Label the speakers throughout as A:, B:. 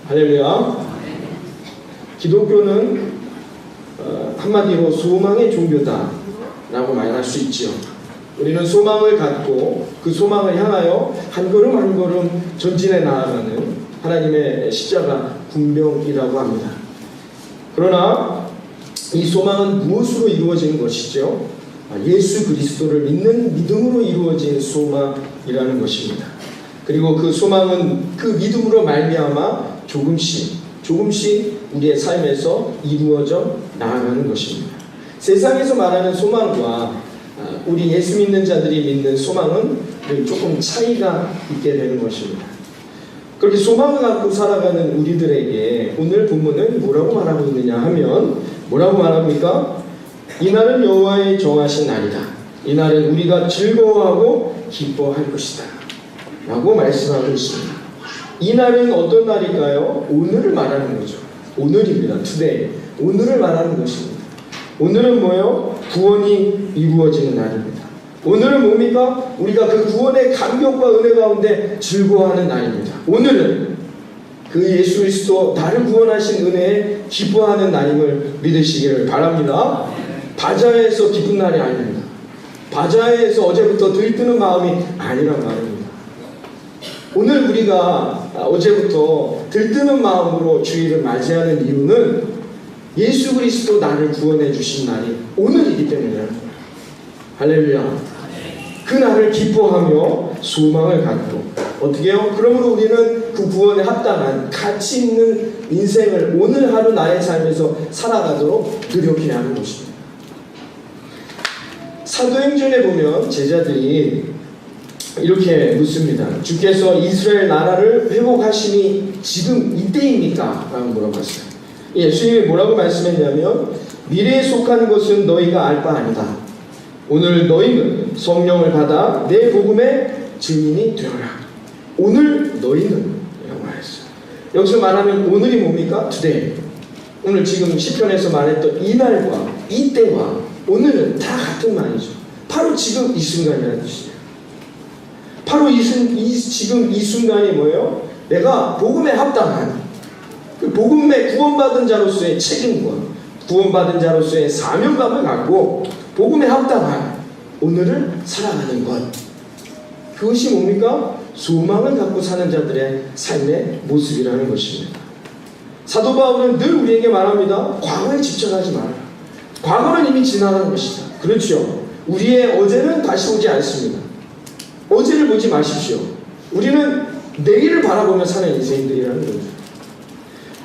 A: 할렐루야. 기독교는 한마디로 소망의 종교다라고 말할 수 있죠. 우리는 소망을 갖고 그 소망을 향하여 한 걸음 한 걸음 전진해 나아가는 하나님의 십자가 군병이라고 합니다. 그러나 이 소망은 무엇으로 이루어지는 것이죠? 예수 그리스도를 믿는 믿음으로 이루어진 소망이라는 것입니다. 그리고 그 소망은 그 믿음으로 말미암아 조금씩 우리의 삶에서 이루어져 나아가는 것입니다. 세상에서 말하는 소망과 우리 예수 믿는 자들이 믿는 소망은 조금 차이가 있게 되는 것입니다. 그렇게 소망을 갖고 살아가는 우리들에게 오늘 본문은 뭐라고 말하고 있느냐 하면 뭐라고 말합니까? 이날은 여호와의 정하신 날이다. 이날은 우리가 즐거워하고 기뻐할 것이다 라고 말씀하고 있습니다. 이날은 어떤 날일까요? 오늘을 말하는 거죠. 오늘입니다. today. 오늘을 말하는 것입니다. 오늘은 뭐예요? 구원이 이루어지는 날입니다. 오늘은 뭡니까? 우리가 그 구원의 감격과 은혜 가운데 즐거워하는 날입니다. 오늘은 그 예수 그리스도 나를 구원하신 은혜에 기뻐하는 날임을 믿으시기를 바랍니다. 바자회에서 기쁜 날이 아닙니다. 바자회에서 어제부터 들뜨는 마음이 아니란 말입니다. 오늘 우리가 어제부터 들뜨는 마음으로 주일을 맞이하는 이유는 예수 그리스도 나를 구원해 주신 날이 오늘이기 때문이에요. 할렐루야. 그 날을 기뻐하며 소망을 갖고 어떻게 해요? 그러므로 우리는 그 구원에 합당한 가치 있는 인생을 오늘 하루 나의 삶에서 살아가도록 노력해야 하는 것입니다. 사도행전에 보면 제자들이 이렇게 묻습니다. 주께서 이스라엘 나라를 회복하심이 지금 이때입니까? 라고 물어봤어요. 예수님이 뭐라고 말씀했냐면 미래에 속한 것은 너희가 알 바 아니다. 오늘 너희는 성령을 받아 내 복음의 증인이 되어라. 오늘 너희는 라고 말했어요. 여기서 말하면 오늘이 뭡니까? today. 오늘 지금 시편에서 말했던 이날과 이때와 오늘은 다 같은 말이죠. 바로 지금 이 순간이라는 뜻이에요. 바로 지금 이 순간이 뭐예요? 내가 복음에 합당한 그 복음에 구원받은 자로서의 책임과 구원받은 자로서의 사명감을 갖고 복음에 합당한 오늘을 살아가는 것. 그것이 뭡니까? 소망을 갖고 사는 자들의 삶의 모습이라는 것입니다. 사도 바울은 늘 우리에게 말합니다. 과거에 집착하지 마라. 과거는 이미 지나간 것이다. 그렇죠. 우리의 어제는 다시 오지 않습니다. 어제를 보지 마십시오. 우리는 내일을 바라보며 사는 인생들이라는 거죠.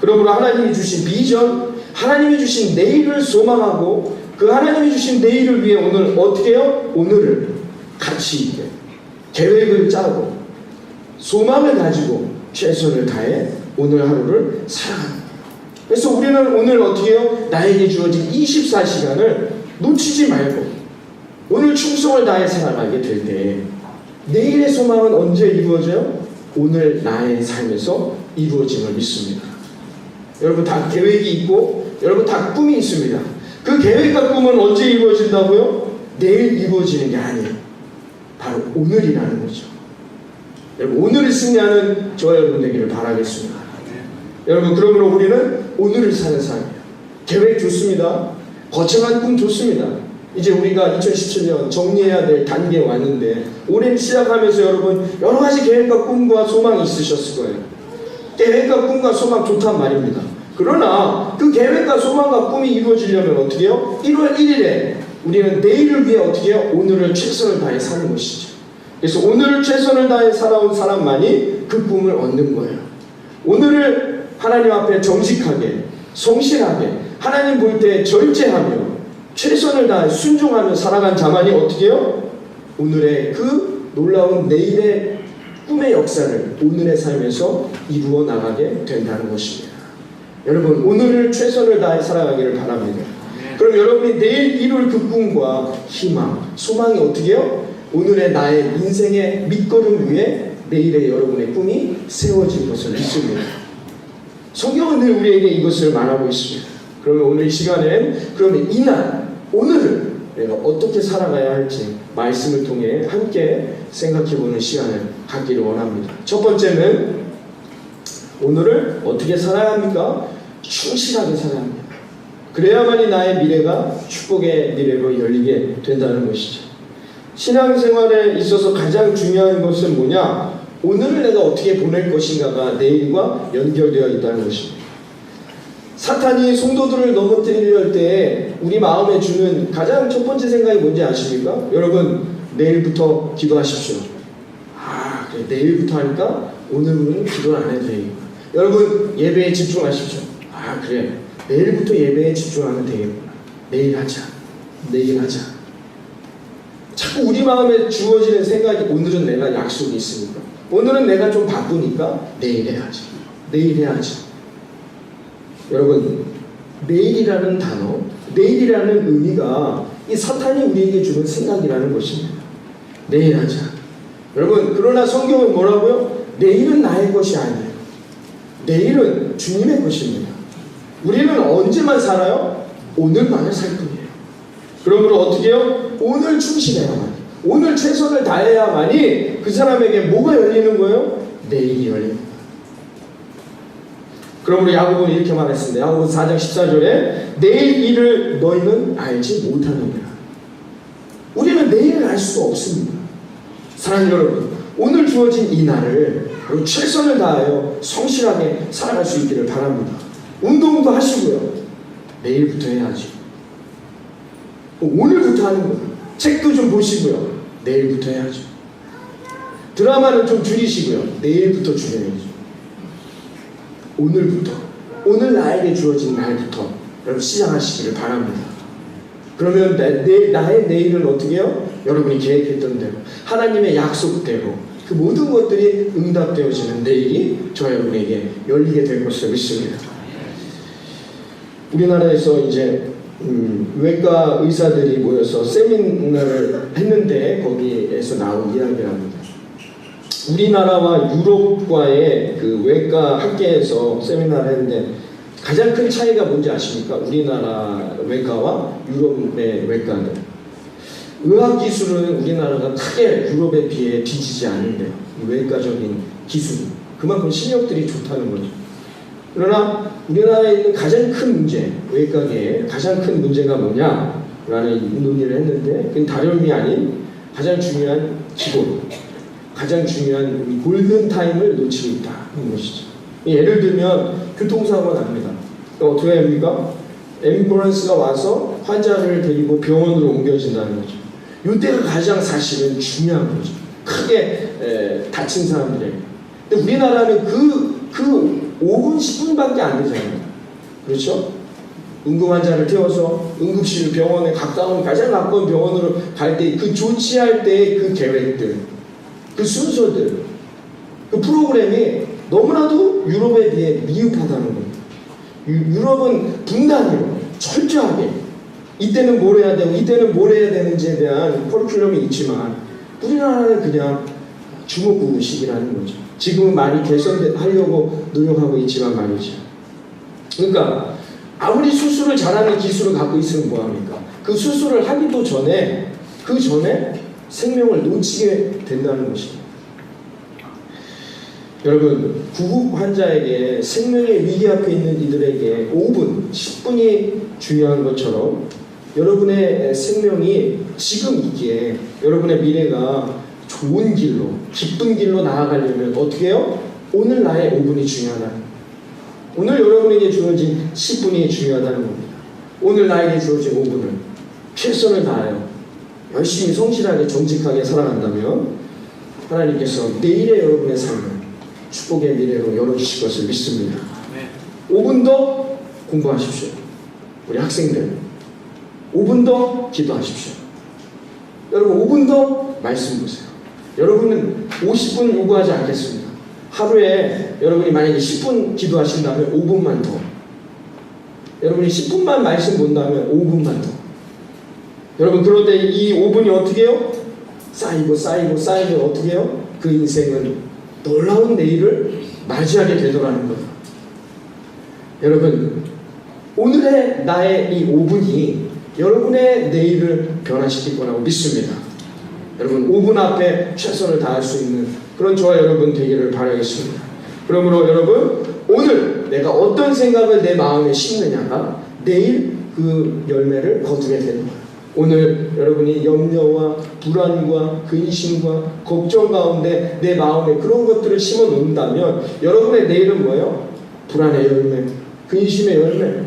A: 그러므로 하나님이 주신 비전, 하나님이 주신 내일을 소망하고 그 하나님이 주신 내일을 위해 오늘 어떻게 해요? 오늘을 가치 있게 계획을 짜고 소망을 가지고 최선을 다해 오늘 하루를 살아갑니다. 그래서 우리는 오늘 어떻게 해요? 나에게 주어진 24시간을 놓치지 말고 오늘 충성을 다해 살아가게 될 때 내일의 소망은 언제 이루어져요? 오늘 나의 삶에서 이루어짐을 믿습니다. 여러분 다 계획이 있고 여러분 다 꿈이 있습니다. 그 계획과 꿈은 언제 이루어진다고요? 내일 이루어지는 게 아니에요. 바로 오늘이라는 거죠. 여러분 오늘을 승리하는 저와 여러분 되기를 바라겠습니다. 여러분 그러므로 우리는 오늘을 사는 삶이에요. 계획 좋습니다. 거창한 꿈 좋습니다. 이제 우리가 2017년 정리해야 될 단계에 왔는데 올해를 시작하면서 여러분 여러 가지 계획과 꿈과 소망이 있으셨을 거예요. 계획과 꿈과 소망 좋단 말입니다. 그러나 그 계획과 소망과 꿈이 이루어지려면 어떻게 해요? 1월 1일에 우리는 내일을 위해 어떻게 해요? 오늘을 최선을 다해 사는 것이죠. 그래서 오늘을 최선을 다해 살아온 사람만이 그 꿈을 얻는 거예요. 오늘을 하나님 앞에 정직하게 성실하게 하나님 볼 때 절제하며 최선을 다해 순종하며 살아간 자만이 어떻게 해요? 오늘의 그 놀라운 내일의 꿈의 역사를 오늘의 삶에서 이루어 나가게 된다는 것입니다. 여러분 오늘을 최선을 다해 살아가기를 바랍니다. 그럼 여러분이 내일 이룰 그 꿈과 희망, 소망이 어떻게 해요? 오늘의 나의 인생의 밑거름 위에 내일의 여러분의 꿈이 세워진 것을 믿습니다. 성경은 늘 우리에게 이것을 말하고 있습니다. 그러면 오늘 이 시간엔 그러면 이날 오늘을 내가 어떻게 살아가야 할지 말씀을 통해 함께 생각해보는 시간을 갖기를 원합니다. 첫 번째는 오늘을 어떻게 살아야 합니까? 충실하게 살아야 합니다. 그래야만이 나의 미래가 축복의 미래로 열리게 된다는 것이죠. 신앙생활에 있어서 가장 중요한 것은 뭐냐? 오늘을 내가 어떻게 보낼 것인가가 내일과 연결되어 있다는 것입니다. 사탄이 성도들을 넘어뜨리려 할 때 우리 마음에 주는 가장 첫 번째 생각이 뭔지 아십니까? 여러분, 내일부터 기도하십시오. 그래, 내일부터 하니까 오늘은 기도를 안 해도 되겠구나. 여러분, 예배에 집중하십시오. 그래, 내일부터 예배에 집중하면 되겠구나. 내일 하자. 자꾸 우리 마음에 주어지는 생각이, 오늘은 내가 약속이 있으니까, 오늘은 내가 좀 바쁘니까 내일 해야지. 여러분, 내일이라는 단어, 내일이라는 의미가 이 사탄이 우리에게 주는 생각이라는 것입니다. 내일 하자. 여러분, 그러나 성경은 뭐라고요? 내일은 나의 것이 아니에요. 내일은 주님의 것입니다. 우리는 언제만 살아요? 오늘만을 살 뿐이에요. 그러므로 어떻게 해요? 오늘 충실해야만, 오늘 최선을 다해야만이 그 사람에게 뭐가 열리는 거예요? 내일이 열립니다. 그러므로 야고보는 이렇게 말했습니다. 야고보 4장 14절에 내일 일을 너희는 알지 못하느니라. 우리는 내일을 알 수가 없습니다. 사랑하는 여러분, 오늘 주어진 이 날을 최선을 다하여 성실하게 살아갈 수 있기를 바랍니다. 운동도 하시고요. 내일부터 해야지. 오늘부터 하는 거예요. 책도 좀 보시고요. 내일부터 해야죠. 드라마는 좀 줄이시고요. 내일부터 줄여야죠. 오늘부터, 오늘 나에게 주어진 날부터 여러분 시작하시기를 바랍니다. 그러면 나의 내일은 어떻게 해요? 여러분이 계획했던 대로, 하나님의 약속대로 그 모든 것들이 응답되어지는 내일이 저 여러분에게 열리게 될 것을 믿습니다. 우리나라에서 이제 외과 의사들이 모여서 세미나를 했는데 거기에서 나온 이야기랍니다. 우리나라와 유럽과의 그 외과 학계에서 세미나를 했는데 가장 큰 차이가 뭔지 아십니까? 우리나라 외과와 유럽의 외과는 의학 기술은 우리나라가 크게 유럽에 비해 뒤지지 않는데요. 외과적인 기술이 그만큼 실력들이 좋다는 거죠. 그러나 우리나라에 있는 가장 큰 문제, 외과계의 가장 큰 문제가 뭐냐라는 논의를 했는데 그건 다름이 아닌 가장 중요한 기본, 가장 중요한 골든타임을 놓치고 있다는 것이죠. 예를 들면 교통사고가 납니다. 어떻게 합니까? 앰뷸런스가 와서 환자를 데리고 병원으로 옮겨진다는 거죠. 이때가 가장 사실은 중요한 거죠. 크게 다친 사람들에게. 근데 우리나라는 그 5분, 10분밖에 안 되잖아요. 그렇죠? 응급 환자를 태워서 응급실 병원에 가까운, 가장 가까운 병원으로 갈 때 그 조치할 때의 그 계획들, 그 순서들, 그 프로그램이 너무나도 유럽에 비해 미흡하다는 겁니다. 유럽은 분단위로 철저하게 이때는 뭘 해야 되고 이때는 뭘 해야 되는지에 대한 커리큘럼이 있지만 우리나라는 그냥 주먹구구식이라는 거죠. 지금은 많이 개선하려고 노력하고 있지만 말이죠. 그러니까 아무리 수술을 잘하는 기술을 갖고 있으면 뭐합니까? 그 수술을 하기도 전에 그 전에 생명을 놓치게 된다는 것입니다. 여러분, 구급 환자에게 생명의 위기 앞에 있는 이들에게 5분, 10분이 중요한 것처럼 여러분의 생명이 지금 있기에 여러분의 미래가 좋은 길로, 기쁜 길로 나아가려면 어떻게 해요? 오늘 나의 5분이 중요하다. 오늘 여러분에게 주어진 10분이 중요하다는 겁니다. 오늘 나에게 주어진 5분을 최선을 다하여 열심히 성실하게 정직하게 살아간다면 하나님께서 내일의 여러분의 삶을 축복의 미래로 열어주실 것을 믿습니다. 5분 더 공부하십시오. 우리 학생들 5분 더 기도하십시오. 여러분 5분 더 말씀 보세요. 여러분은 50분 요구하지 않겠습니다. 하루에 여러분이 만약에 10분 기도하신다면 5분만 더, 여러분이 10분만 말씀 본다면 5분만 더. 여러분, 그런데 이 5분이 어떻게 해요? 쌓이고 어떻게 해요? 그 인생은 놀라운 내일을 맞이하게 되더라는 거예요. 여러분, 오늘의 나의 이 5분이 여러분의 내일을 변화시킬 거라고 믿습니다. 여러분, 5분 앞에 최선을 다할 수 있는 그런 저와 여러분 되기를 바라겠습니다. 그러므로 여러분, 오늘 내가 어떤 생각을 내 마음에 심느냐가 내일 그 열매를 거두게 되는 거예요. 오늘 여러분이 염려와 불안과 근심과 걱정 가운데 내 마음에 그런 것들을 심어 놓는다면 여러분의 내일은 뭐예요? 불안의 열매, 근심의 열매,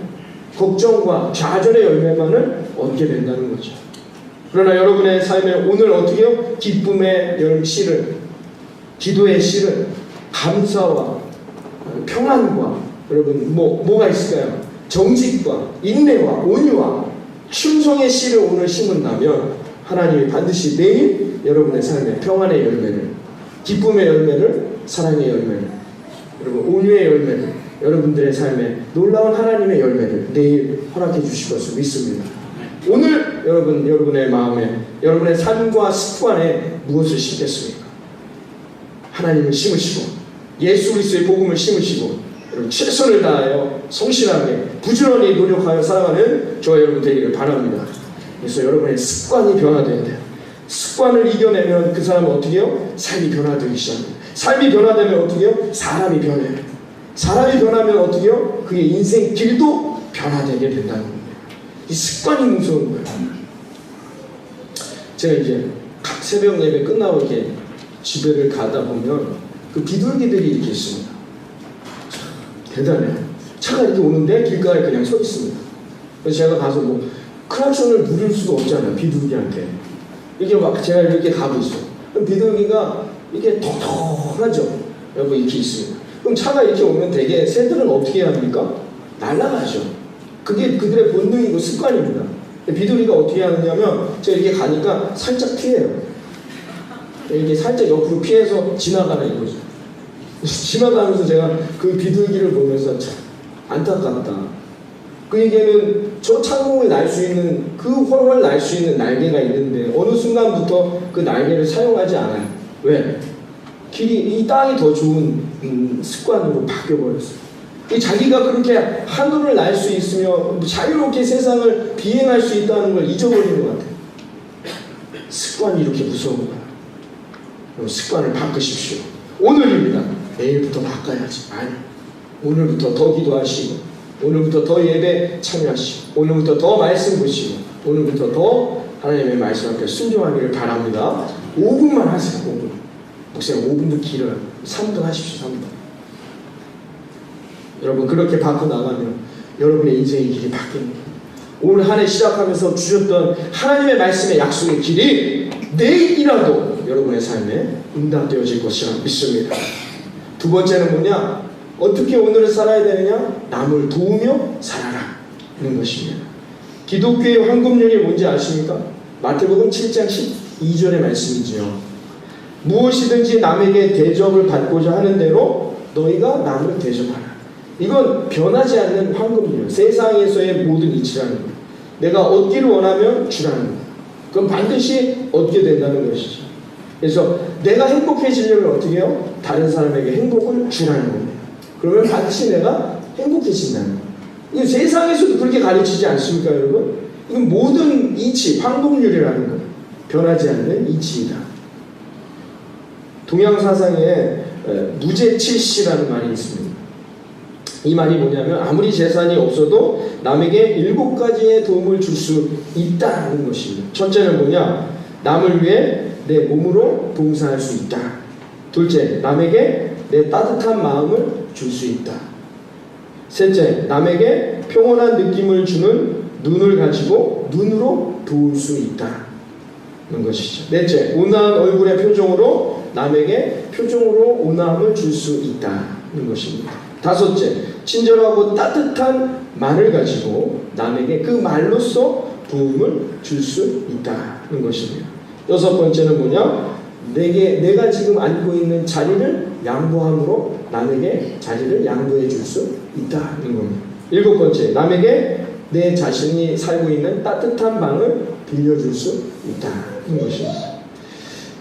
A: 걱정과 좌절의 열매만을 얻게 된다는 거죠. 그러나 여러분의 삶에 오늘 어떻게 해요? 기쁨의 씨를, 기도의 씨를, 감사와 평안과 여러분 뭐가 있을까요? 정직과 인내와 온유와 충성의 씨를 오늘 심은다면 하나님이 반드시 내일 여러분의 삶에 평안의 열매를, 기쁨의 열매를, 사랑의 열매를, 여러분 온유의 열매를, 여러분들의 삶에 놀라운 하나님의 열매를 내일 허락해 주실 것을 믿습니다. 오늘 여러분의 마음에, 여러분의 삶과 습관에 무엇을 심겠습니까? 하나님을 심으시고 예수 그리스도의 복음을 심으시고 여러분 최선을 다하여 성실하게 부지런히 노력하여 살아가는 저와 여러분 되기를 바랍니다. 그래서 여러분의 습관이 변화되어야 돼요. 습관을 이겨내면 그 사람은 어떻게 해요? 삶이 변화되기 시작합니다. 삶이 변화되면 어떻게 해요? 사람이 변해요. 사람이 변하면 어떻게 해요? 그의 인생 길도 변화되게 된다는 겁니다. 이 습관이 무서운 거예요. 제가 이제 새벽 예배 끝나고 이렇게 집에를 가다 보면 그 비둘기들이 이렇게 있습니다. 대단해요. 차가 이렇게 오는데 길가에 그냥 서 있습니다. 그래서 제가 가서 뭐 크락션을 누릴 수도 없잖아요. 비둘기한테. 이게 막 제가 이렇게 가고 있어요. 그럼 비둘기가 이렇게 톡톡하죠. 여러분 이렇게 있습니다. 그럼 차가 이렇게 오면 되게 새들은 어떻게 합니까? 날아가죠. 그게 그들의 본능이고 습관입니다. 비둘기가 어떻게 하느냐면 제가 이렇게 가니까 살짝 피해요. 이렇게 살짝 옆으로 피해서 지나가는 이거죠. 지나가면서 제가 그 비둘기를 보면서 참 안타깝다. 그에게는 저 창공을 날 수 있는, 그 훨훨 날 수 있는 날개가 있는데 어느 순간부터 그 날개를 사용하지 않아요. 왜? 이 땅이 더 좋은 습관으로 바뀌어버렸어요. 자기가 그렇게 하늘을 날 수 있으며 자유롭게 세상을 비행할 수 있다는 걸 잊어버리는 것 같아요. 습관이 이렇게 무서운 거예요. 습관을 바꾸십시오. 오늘입니다. 내일부터 바꿔야지. 아니, 오늘부터 더 기도하시고, 오늘부터 더 예배 참여하시고, 오늘부터 더 말씀 보시고, 오늘부터 더 하나님의 말씀 앞에 순종하기를 바랍니다. 5분만 하세요. 5분. 목사님 5분도 길어요. 3분 하십시오. 3분. 여러분 그렇게 바꿔나가면 여러분의 인생의 길이 바뀝니다. 오늘 한 해 시작하면서 주셨던 하나님의 말씀의 약속의 길이 내일이라도 여러분의 삶에 응답되어질 것이라 믿습니다. 두 번째는 뭐냐? 어떻게 오늘을 살아야 되느냐? 남을 도우며 살아라 하는 것입니다. 기독교의 황금률이 뭔지 아십니까? 마태복음 7장 12절의 말씀이지요. 무엇이든지 남에게 대접을 받고자 하는 대로 너희가 남을 대접하라. 이건 변하지 않는 황금률, 세상에서의 모든 이치라는 거예요. 내가 얻기를 원하면 주라는 거예요. 그럼 반드시 얻게 된다는 것이죠. 그래서 내가 행복해지려면 어떻게 해요? 다른 사람에게 행복을 주라는 겁니다. 그러면 반드시 내가 행복해진다는 거예요. 이거 세상에서도 그렇게 가르치지 않습니까, 여러분? 이건 모든 이치, 황금률이라는 거예요. 변하지 않는 이치이다. 동양 사상에 무재칠시라는 말이 있습니다. 이 말이 뭐냐면 아무리 재산이 없어도 남에게 7가지의 도움을 줄 수 있다는 것입니다. 첫째는 뭐냐? 남을 위해 내 몸으로 봉사할 수 있다. 둘째, 남에게 내 따뜻한 마음을 줄 수 있다. 셋째, 남에게 평온한 느낌을 주는 눈을 가지고 눈으로 도울 수 있다는 것이죠. 넷째, 온화한 얼굴의 표정으로 남에게 표정으로 온화함을 줄 수 있다는 것입니다. 다섯째, 친절하고 따뜻한 말을 가지고 남에게 그 말로써 도움을 줄 수 있다는 것입니다. 여섯 번째는 뭐냐? 내가 지금 앉고 있는 자리를 양보함으로 남에게 자리를 양보해 줄 수 있다는 겁니다. 일곱 번째, 남에게 내 자신이 살고 있는 따뜻한 방을 빌려줄 수 있다는 것입니다.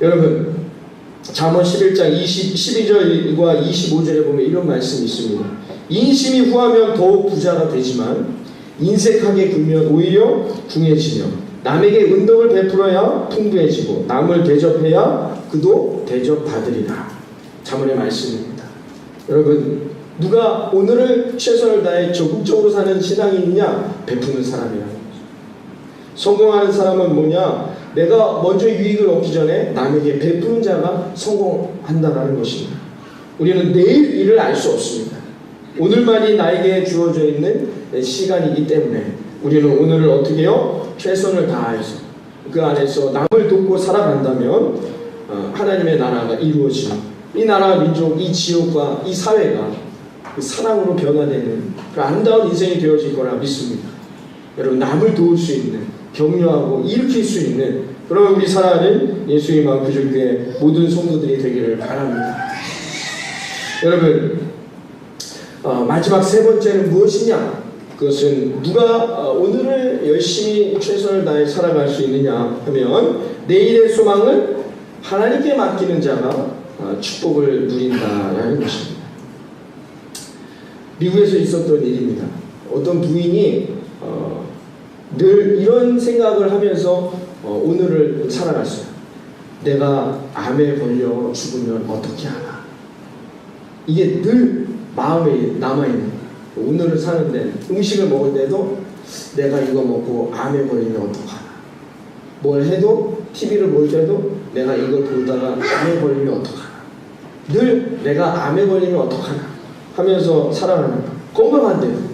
A: 여러분, 잠언 11장 12절과 25절에 보면 이런 말씀이 있습니다. 인심이 후하면 더욱 부자가 되지만 인색하게 굴면 오히려 궁해지며 남에게 은덕을 베풀어야 풍부해지고 남을 대접해야 그도 대접받으리라. 잠언의 말씀입니다. 여러분, 누가 오늘을 최선을 다해 적극적으로 사는 신앙이 있느냐? 베푸는 사람이라는 거죠. 성공하는 사람은 뭐냐? 내가 먼저 유익을 얻기 전에 남에게 베푸는 자가 성공한다는 것입니다. 우리는 내일 일을 알 수 없습니다. 오늘만이 나에게 주어져 있는 시간이기 때문에 우리는 오늘을 어떻게 해요? 최선을 다해서 그 안에서 남을 돕고 살아간다면 하나님의 나라가 이루어지는, 이 나라, 민족, 이 지역과 이 사회가 그 사랑으로 변화되는 그 아름다운 인생이 되어질 거라 믿습니다. 여러분, 남을 도울 수 있는, 격려하고 일으킬 수 있는 그런 우리 사랑하는 예수님과 구주교회 모든 성도들이 되기를 바랍니다. 여러분, 마지막 세 번째는 무엇이냐? 그것은 누가 오늘을 열심히 최선을 다해 살아갈 수 있느냐 하면, 내일의 소망을 하나님께 맡기는 자가 축복을 누린다라는 것입니다. 미국에서 있었던 일입니다. 어떤 부인이 늘 이런 생각을 하면서 오늘을 살아갔어요. 내가 암에 걸려 죽으면 어떻게 하나. 이게 늘 마음에 남아있는, 오늘을 사는데 음식을 먹을 때도 내가 이거 먹고 암에 걸리면 어떡하나. 뭘 해도, TV를 볼 때도 내가 이걸 보다가 암에 걸리면 어떡하나. 늘 내가 암에 걸리면 어떡하나 하면서 살아가는 거야. 건강한데도.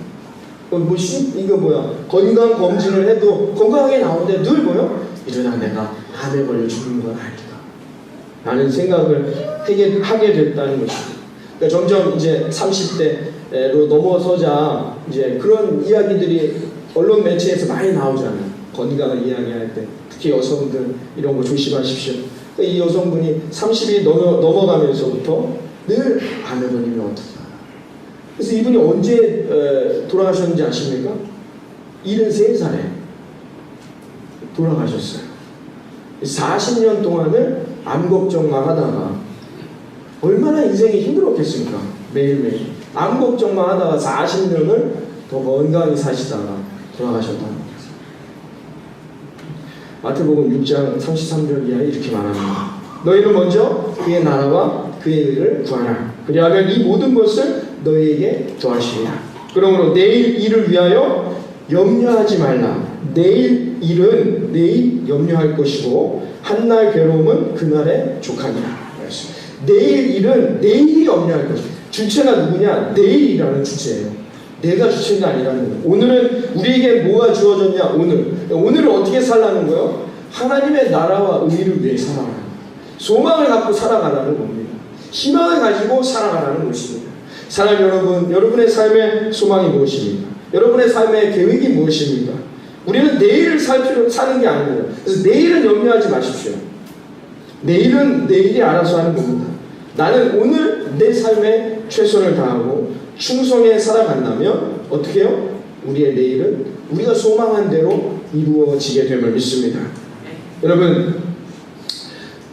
A: 이거 뭐야, 건강 검진을 해도 건강하게 나오는데 늘 뭐요? 이러다 내가 암에 걸려 죽는 건 아닐까 라는 생각을 하게 됐다는 것입니다. 그러니까 점점 이제 30대로 넘어서자 이제 그런 이야기들이 언론 매체에서 많이 나오잖아요. 건강을 이야기할 때 특히 여성들 이런 거 조심하십시오. 이 여성분이 30이 넘어가면서부터 늘 암에 걸리면 어떻게 하나. 그래서 이분이 언제 돌아가셨는지 아십니까? 73살에 돌아가셨어요. 40년 동안을 암 걱정만 하다가 얼마나 인생이 힘들었겠습니까? 매일매일 암 걱정만 하다가 40년을 더 건강히 사시다가 돌아가셨다는 거예요. 마태복음 6장 33절 이하에 이렇게 말합니다. 너희는 먼저 그의 나라와 그의 의를 구하라. 그리하면 이 모든 것을 너희에게 더하시리라. 그러므로 내일 일을 위하여 염려하지 말라. 내일 일은 내일 염려할 것이고 한날 괴로움은 그날에 족하니라. 내일 일은 내일이 염려할 것이고, 주체가 누구냐? 내일이라는 주체예요. 내가 주체가 아니라는 거예요. 오늘은 우리에게 뭐가 주어졌냐? 오늘을 어떻게 살라는 거예요? 하나님의 나라와 의를 위해 살아가는 거예요. 소망을 갖고 살아가라는 겁니다. 희망을 가지고 살아가라는 것입니다. 사랑하는 여러분, 여러분의 삶의 소망이 무엇입니까? 여러분의 삶의 계획이 무엇입니까? 우리는 내일을 사는 게 아니에요. 그래서 내일은 염려하지 마십시오. 내일은 내일이 알아서 하는 겁니다. 나는 오늘 내 삶에 최선을 다하고 충성해 살아간다면 어떻게 해요? 우리의 내일은 우리가 소망한 대로 이루어지게 됨을 믿습니다. 여러분,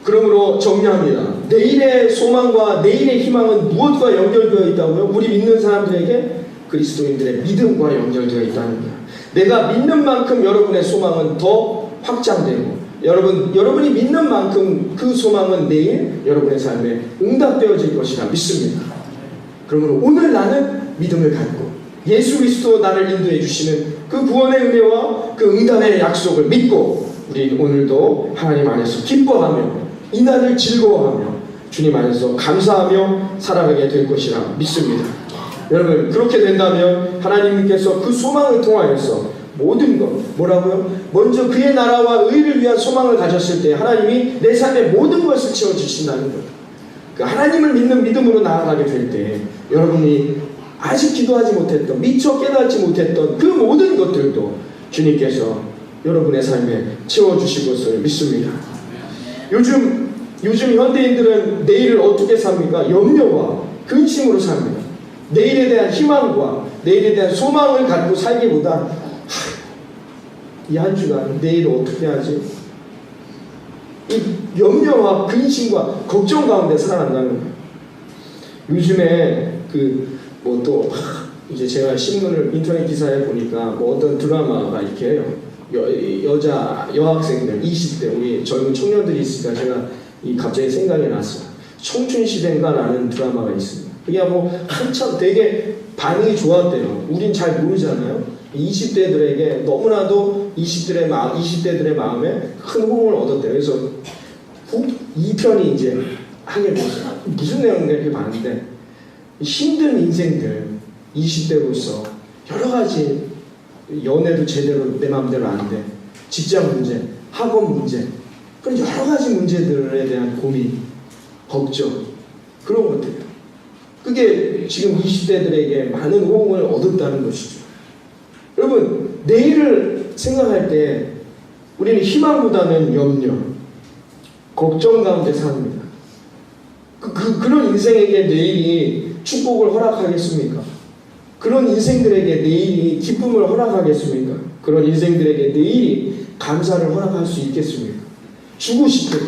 A: 그러므로 정리합니다. 내일의 소망과 내일의 희망은 무엇과 연결되어 있다고요? 우리 믿는 사람들에게 그리스도인들의 믿음과 연결되어 있다는 거예요. 내가 믿는 만큼 여러분의 소망은 더 확장되고, 여러분이 믿는 만큼 그 소망은 내일 여러분의 삶에 응답되어질 것이라 믿습니다. 그러므로 오늘 나는 믿음을 갖고 예수 그리스도 나를 인도해 주시는 그 구원의 은혜와 그 응답의 약속을 믿고 우리 오늘도 하나님 안에서 기뻐하며 이날을 즐거워하며 주님 안에서 감사하며 살아가게 될 것이라 믿습니다. 여러분, 그렇게 된다면 하나님께서 그 소망을 통하여서 모든 것, 뭐라고요? 먼저 그의 나라와 의를 위한 소망을 가졌을 때 하나님이 내 삶의 모든 것을 채워주신다는 것. 그 하나님을 믿는 믿음으로 나아가게 될 때 여러분이 아직 기도하지 못했던, 미처 깨닫지 못했던 그 모든 것들도 주님께서 여러분의 삶에 채워주실 것을 믿습니다. 요즘 현대인들은 내일을 어떻게 삽니까? 염려와 근심으로 삽니다. 내일에 대한 희망과 내일에 대한 소망을 갖고 살기보다 이 한 주간 내일 어떻게 하지? 이 염려와 근심과 걱정 가운데 살아간다는 거예요. 요즘에 이제 제가 신문을 인터넷 기사에 보니까 어떤 드라마가 이렇게 해요. 여학생들 20대 우리 젊은 청년들이 있으니까 제가 갑자기 생각이 났어요. 청춘시대인가라는 드라마가 있습니다. 그게 뭐 한참 되게 반응이 좋았대요. 우린 잘 모르잖아요. 20대들에게 너무나도 20대들의 마음에 큰 호응을 얻었대요. 그래서 2편이 이제 하게 됐어요. 무슨 내용인가 이렇게 봤는데 힘든 인생들 20대로서 여러 가지 연애도 제대로 내 마음대로 안 돼. 직장 문제, 학원 문제, 그런 여러 가지 문제들에 대한 고민, 걱정, 그런 것들이에요. 그게 지금 20대들에게 많은 호응을 얻었다는 것이죠. 여러분, 내일을 생각할 때 우리는 희망보다는 염려, 걱정 가운데 삽니다. 그런 인생에게 내일이 축복을 허락하겠습니까? 그런 인생들에게 내일이 기쁨을 허락하겠습니까? 그런 인생들에게 내일이 감사를 허락할 수 있겠습니까? 주고 싶어도,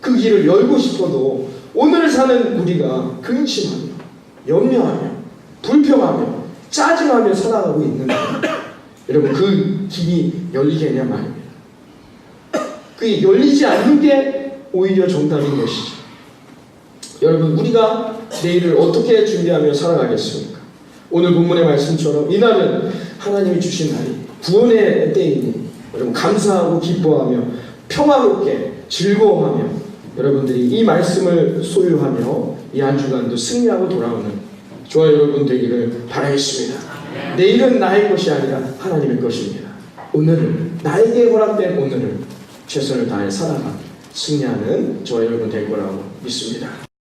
A: 그 길을 열고 싶어도 오늘 사는 우리가 근심하며 염려하며 불평하며 짜증하며 살아가고 있는데 여러분, 그 길이 열리겠냐 말입니다. 그게 열리지 않는 게 오히려 정답인 것이죠. 여러분, 우리가 내일을 어떻게 준비하며 살아가겠습니까? 오늘 본문의 말씀처럼 이날은 하나님이 주신 날이 구원의 때이니 여러분 감사하고 기뻐하며 평화롭게 즐거워하며 여러분들이 이 말씀을 소유하며 이 한 주간도 승리하고 돌아오는 저와 여러분 되기를 바라겠습니다. 내일은 나의 것이 아니라 하나님의 것입니다. 오늘은 나에게 허락된 오늘을 최선을 다해 살아가 승리하는 저와 여러분 될 거라고 믿습니다.